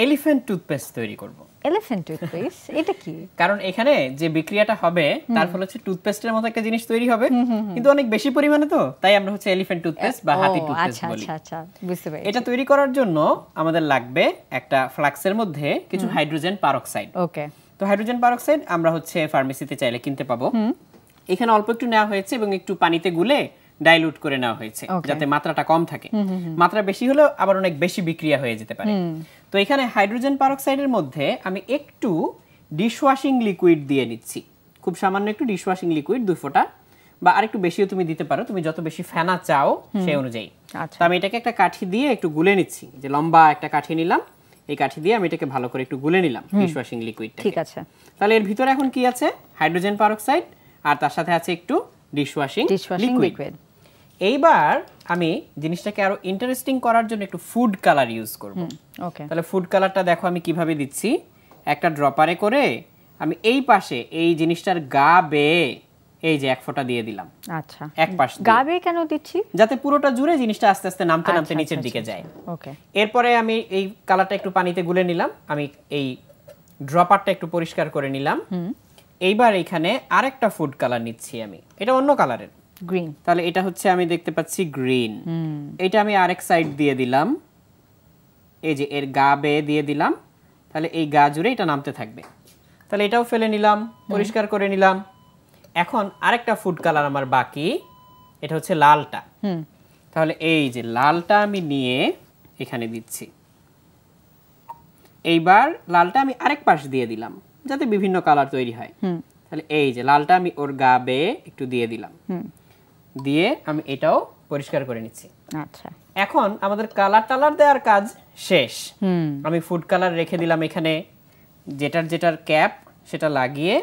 Elephant toothpaste তৈরি করব। Elephant toothpaste এটা কি? কারণ এখানে যে বিক্রিয়াটা হবে তার ফলে হচ্ছে টুথপেস্টের মতো একটা জিনিস তৈরি হবে, কিন্তু অনেক বেশি পরিমাণে, তো তাই আমরা হচ্ছে এলিফ্যান্ট টুথপেস্ট বা হাতি টুথপেস্ট বলি। আচ্ছা বুঝতে পেরেছি। এটা তৈরি করার জন্য আমাদের লাগবে একটা ফ্লাক্সের মধ্যে কিছু হাইড্রোজেন পারঅক্সাইড। ওকে। তো হাইড্রোজেন পারঅক্সাইড আমরা হচ্ছে ফার্মেসিতে চাইলে কিনতে পাবো। এখানে অল্প একটু নেওয়া হয়েছে এবং একটু পানিতে গুলে ডাইলুট করে নেওয়া হয়েছে যাতে মাত্রাটা কম থাকে। মাত্রা বেশি হলে আবার অনেক বেশি বিক্রিয়া হয়ে যেতে পারে। তো এখানে হাইড্রোজেন পারঅক্সাইডের মধ্যে আমি একটু ডিশওয়াশিং লিকুইড দিয়ে নিচ্ছি, খুব সামান্য একটু ডিশওয়াশিং লিকুইড 2 ফোঁটা, বা আরেকটু বেশিও তুমি দিতে পারো, তুমি যত বেশি ফেনা চাও সেই অনুযায়ী। তো আমি এটাকে একটা কাঠি দিয়ে একটু গুলে নিচ্ছি, যে লম্বা একটা কাঠি নিলাম, এই কাঠি দিয়ে আমি এটাকে ভালো করে একটু গুলে নিলাম ডিশওয়াশিং লিকুইডটা। ঠিক আছে। তাহলে এর ভিতরে এখন কি আছে? হাইড্রোজেন পারঅক্সাইড আর তার সাথে আছে একটু ডিশওয়াশিং লিকুইড। এইবার আমি জিনিসটাকে আরো ইন্টারেস্টিং করার জন্য একটু ফুড কালার ইউজ করব। ওকে। তাহলে ফুড কালারটা দেখো আমি কিভাবে দিচ্ছি। একটা ড্রপারে করে আমি এই পাশে এই জিনিসটার গা বেয়ে এই যে 1 ফোঁটা দিয়ে দিলাম। আচ্ছা। এক পাশ গা বেয়ে কেন দিচ্ছি? যাতে পুরোটা জুড়ে জিনিসটা আস্তে আস্তে নামতে নামতে নিচের দিকে যায়। ওকে। এরপরে আমি এই কালারটা একটু পানিতে গুলে নিলাম, আমি এই ড্রপারটা একটু পরিষ্কার করে নিলাম। এইবার এখানে আরেকটা ফুড কালার নিচ্ছি আমি, এটা অন্য কালারের, গ্রিন। তাহলে এটা হচ্ছে আমি দেখতে পাচ্ছি গ্রিন। এটা আমি আরেক সাইড দিয়ে দিলাম, এই যে এর গা বেয়ে দিয়ে দিলাম, তাহলে এই গা জুড়ে এটা নামতে থাকবে। তাহলে এটাও ফেলে নিলাম, পরিষ্কার করে নিলাম। এখন আরেকটা ফুড কালার আমার বাকি, এটা হচ্ছে লালটা। তাহলে এই যে লালটা আমি নিয়ে এখানে দিচ্ছি। এইবার লালটা আমি আরেক পাশ দিয়ে দিলাম যাতে বিভিন্ন কালার তৈরি হয়। তাহলে এই যে লালটা আমি ওর গা বেয়ে একটু দিয়ে দিলাম, দিয়ে আমি এটাও পরিষ্কার করে নিচ্ছি। আচ্ছা। এখন আমাদের কালার টালার দেওয়ার কাজ শেষ। আমি ফুড কালার রেখে দিলাম এখানে, যেটার ক্যাপ সেটা লাগিয়ে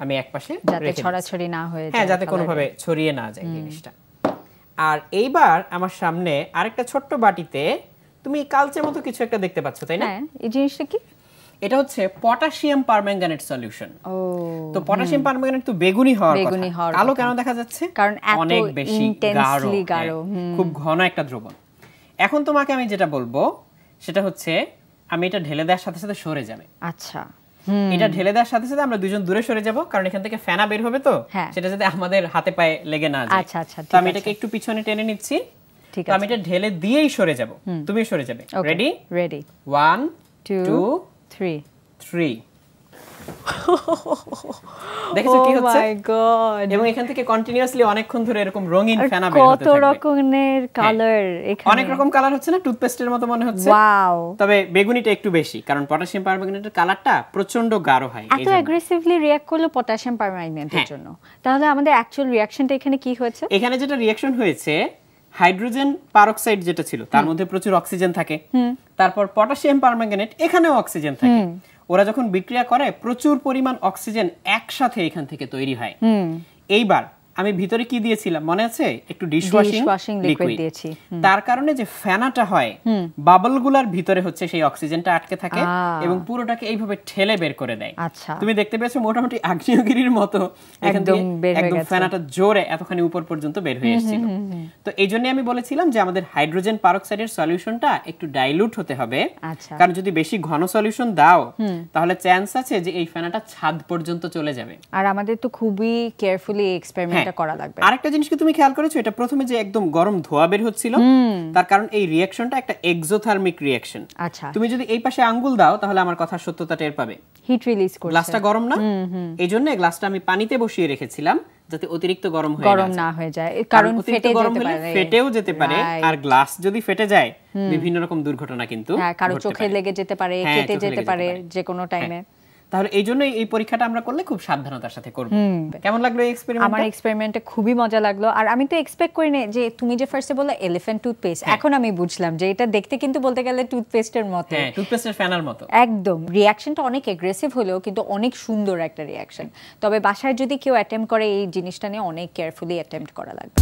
আমি একপাশে যাতে ছড়াছড়ি না হয়ে যায়। হ্যাঁ, যাতে কোনোভাবে ছড়িয়ে না যায় জিনিসটা। আর এইবার আমার সামনে আরেকটা ছোট্ট বাটিতে তুমি কালচের মতো কিছু একটা দেখতে পাচ্ছ, তাই না? হ্যাঁ, এই জিনিসটা কি? এটা হচ্ছে পটাশিয়াম পারম্যাঙ্গানেট সলিউশন। তো পটাশিয়াম পারম্যাঙ্গানেট তো বেগুনি হওয়ার কথা, কালো কেন দেখা যাচ্ছে? কারণ অনেক বেশি গাঢ়, খুব ঘন একটা দ্রবণ। এখন তোমাকে আমি যেটা বলবো সেটা হচ্ছে আমি এটা ঢেলে দেওয়ার সাথে সাথে সরে যাবে। আচ্ছা। এটা ঢেলে দেওয়ার সাথে সাথে আমরা দুজন দূরে সরে যাব, কারণ এখান থেকে ফেনা বের হবে, তো সেটা যাতে আমাদের হাতে পায়ে লেগে না যায়। তো আমি এটাকে একটু পিছনে টেনে নিচ্ছি। তো আমি এটা ঢেলে দিয়েই সরে যাব, তুমি সরে যাবে। রেডি? রেডি। 1 2 3। দেখছো কি হচ্ছে? ও মাই গড! এবং এখান থেকে কন্টিনিউয়াসলি অনেকক্ষণ ধরে এরকম রঙিন ফেনা বের হতে থাকবে। কত রকমের কালার এখানে, অনেক রকম কালার হচ্ছে না? টুথপেস্টের মতো মনে হচ্ছে। ওয়াও! তবে বেগুনিটা একটু বেশি, কারণ পটাশিয়াম পারম্যাঙ্গানেটের কালারটা প্রচন্ড গাঢ় হয়। এত অ্যাগ্রেসিভলি রিঅ্যাক্ট করলো পটাশিয়াম পারম্যাঙ্গানেটের জন্য। তাহলে আমাদের অ্যাকচুয়াল রিঅ্যাকশনটা এখানে কি হয়েছে? এখানে যেটা রিঅ্যাকশন হয়েছে, হাইড্রোজেন পারঅক্সাইড যেটা ছিল তার মধ্যে প্রচুর অক্সিজেন থাকে, তারপর পটাশিয়াম পারম্যাঙ্গানেট এখানেও অক্সিজেন থাকে। ওরা যখন বিক্রিয়া করে প্রচুর পরিমাণ অক্সিজেন একসাথে এখান থেকে তৈরি হয়। এইবার আমি ভিতরে কি দিয়েছিলাম মনে আছে? একটু ডিশওয়াশিং লিকুইড দিয়েছি। তার কারণে যে ফেনাটা হয়, বাবলগুলোর ভিতরে হচ্ছে সেই অক্সিজেনটা আটকে থাকে এবং পুরোটাকে এইভাবে ঠেলে বের করে দেয়। তুমি দেখতে পেয়েছো মোটামুটি আগ্নেয়গিরির মতো এখান থেকে একদম ফেনাটা জোরে এতখানি উপর পর্যন্ত বের হয়ে এসেছিল। তো এই জন্য আমি বলেছিলাম যে আমাদের হাইড্রোজেন পারঅক্সাইডের সলিউশনটা একটু ডাইলুট হতে হবে, কারণ যদি বেশি ঘন সলিউশন দাও তাহলে চান্স আছে যে এই ফেনাটা ছাদ পর্যন্ত চলে যাবে। আর আমাদের তো খুবই কেয়ারফুলি এক্সপেরিমেন্ট করা লাগবে। আরেকটা জিনিস কি তুমি খেয়াল করেছো? এটা প্রথমে যে একদম গরম ধোঁয়া বের হচ্ছিল, তার কারণ এই রিঅ্যাকশনটা একটা এক্সোথার্মিক রিঅ্যাকশন। আচ্ছা। তুমি যদি এই পাশে আঙ্গুল দাও তাহলে আমার কথার সত্যতা টের পাবে। হিট রিলিজ করছে। গ্লাসটা গরম না, এইজন্য গ্লাসটা আমি পানিতে বসিয়ে রেখেছিলাম যাতে অতিরিক্ত গরম না হয়ে যায়, কারণ ফেটেও যেতে পারে। আর গ্লাস যদি ফেটে যায় বিভিন্ন রকম দুর্ঘটনা কিন্তু কারো চোখে লেগে যেতে পারে, কেটে যেতে পারে যে কোনো টাইমে। তাহলে এই জন্য এই পরীক্ষাটা আমরা করলে খুব সাবধানতার সাথে করব। কেমন লাগলো এই এক্সপেরিমেন্ট? আমার এক্সপেরিমেন্টে খুবই মজা লাগলো। আর আমি তো এক্সপেক্ট করিনি যে তুমি যে ফার্স্টে বললে এলিফ্যান্ট টুথপেস্ট, এখন আমি বুঝলাম যে এটা দেখতে কিন্তু বলতে গেলে টুথপেস্টের মতো। হ্যাঁ, টুথপেস্টের ফেনার মতো একদম। রিঅ্যাকশনটা অনেক এগ্রেসিভ হলেও কিন্তু অনেক সুন্দর একটা রিঅ্যাকশন। তবে বাসায় যদি কেউ অ্যাটেম্প্ট করে এই জিনিসটা নিয়ে অনেক কেয়ারফুলি অ্যাটেম্প্ট করা লাগবে।